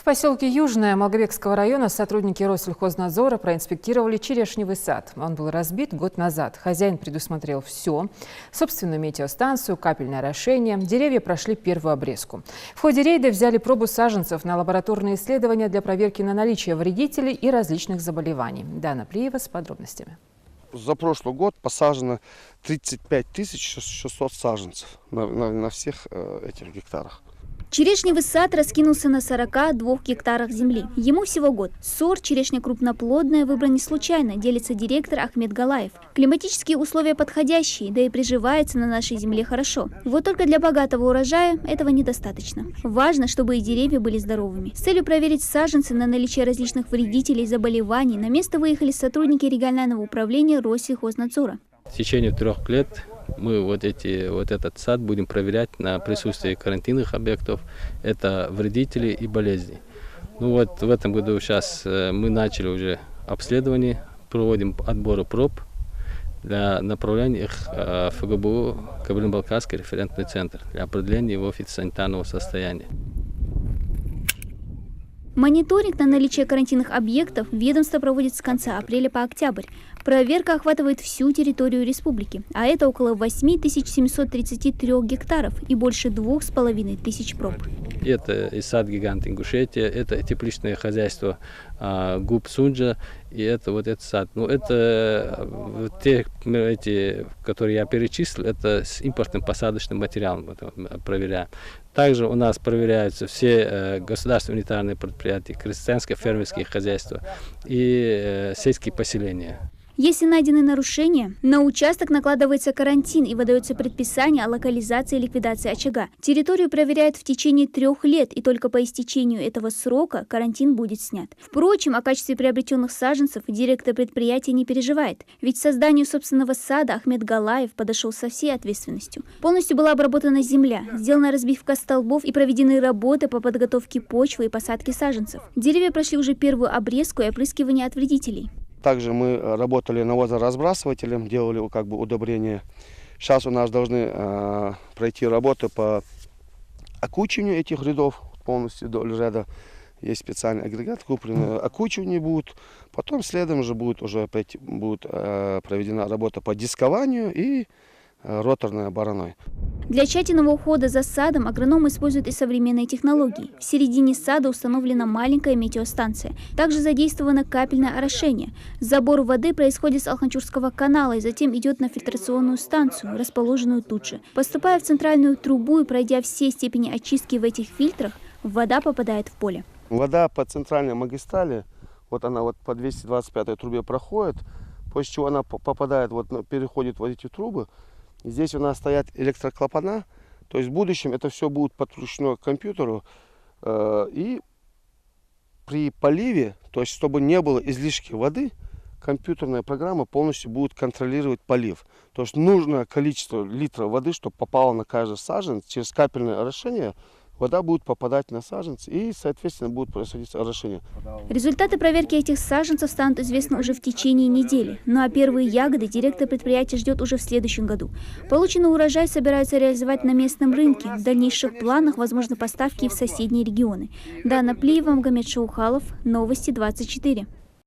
поселке Южное Малгобекского района сотрудники Россельхознадзора проинспектировали черешневый сад. Он был разбит год назад. Хозяин предусмотрел все. Собственную метеостанцию, капельное орошение. Деревья прошли первую обрезку. В ходе рейда взяли пробу саженцев на лабораторные исследования для проверки на наличие вредителей и различных заболеваний. Дана Плиева с подробностями. За прошлый год посажено 35 600 саженцев на всех этих гектарах. Черешневый сад раскинулся на 42 гектарах земли. Ему всего год. Сорт черешня крупноплодная выбран не случайно, делится директор Ахмед Галаев. Климатические условия подходящие, да и приживается на нашей земле хорошо. Вот только для богатого урожая этого недостаточно. Важно, чтобы и деревья были здоровыми. С целью проверить саженцы на наличие различных вредителей и заболеваний на место выехали сотрудники регионального управления Россельхознадзора. В течение 3 лет мы вот этот сад будем проверять на присутствие карантинных объектов, это вредители и болезни. Ну вот в этом году сейчас мы начали уже обследование, проводим отбор проб для направления их в ФГБУ Кабардино-Балкарский референтный центр для определения его фитосанитарного состояния. Мониторинг на наличие карантинных объектов ведомство проводит с конца апреля по октябрь. Проверка охватывает всю территорию республики, а это около 8733 гектаров и больше 2500 проб. Это и сад гигант Ингушетия, это тепличное хозяйство ГУП Сунджа, и это вот этот сад. Ну, это те, которые я перечислил, это с импортным посадочным материалом проверяем. Также у нас проверяются все государственные унитарные предприятия, крестьянско-фермерские хозяйства и сельские поселения. Если найдены нарушения, на участок накладывается карантин и выдается предписание о локализации и ликвидации очага. Территорию проверяют в течение 3 лет, и только по истечению этого срока карантин будет снят. Впрочем, о качестве приобретенных саженцев директор предприятия не переживает, ведь к созданию собственного сада Ахмед Галаев подошел со всей ответственностью. Полностью была обработана земля, сделана разбивка столбов и проведены работы по подготовке почвы и посадке саженцев. Деревья прошли уже первую обрезку и опрыскивание от вредителей. Также мы работали навозоразбрасывателем, делали удобрения. Сейчас у нас должны пройти работы по окучиванию этих рядов полностью до ряда. Есть специальный агрегат, купленный, окучивание будет. Потом следом же будет проведена работа по дискованию и роторной обороной. Для тщательного ухода за садом агрономы используют и современные технологии. В середине сада установлена маленькая метеостанция. Также задействовано капельное орошение. Забор воды происходит с Алханчурского канала и затем идет на фильтрационную станцию, расположенную тут же. Поступая в центральную трубу и пройдя все степени очистки в этих фильтрах, вода попадает в поле. Вода по центральной магистрали, вот она по 225 трубе проходит, после чего она попадает, переходит в эти трубы. Здесь у нас стоят электроклапана, то есть в будущем это все будет подключено к компьютеру. И при поливе, то есть чтобы не было излишки воды, компьютерная программа полностью будет контролировать полив. То есть нужное количество литров воды, чтобы попало на каждый саженец, через капельное орошение вода будет попадать на саженцы и, соответственно, будет происходить орошение. Результаты проверки этих саженцев станут известны уже в течение недели. Ну а первые ягоды директор предприятия ждет уже в следующем году. Полученный урожай собираются реализовать на местном рынке. В дальнейших планах возможны поставки и в соседние регионы. Дана Плиева, Магомед Шаухалов, Новости 24.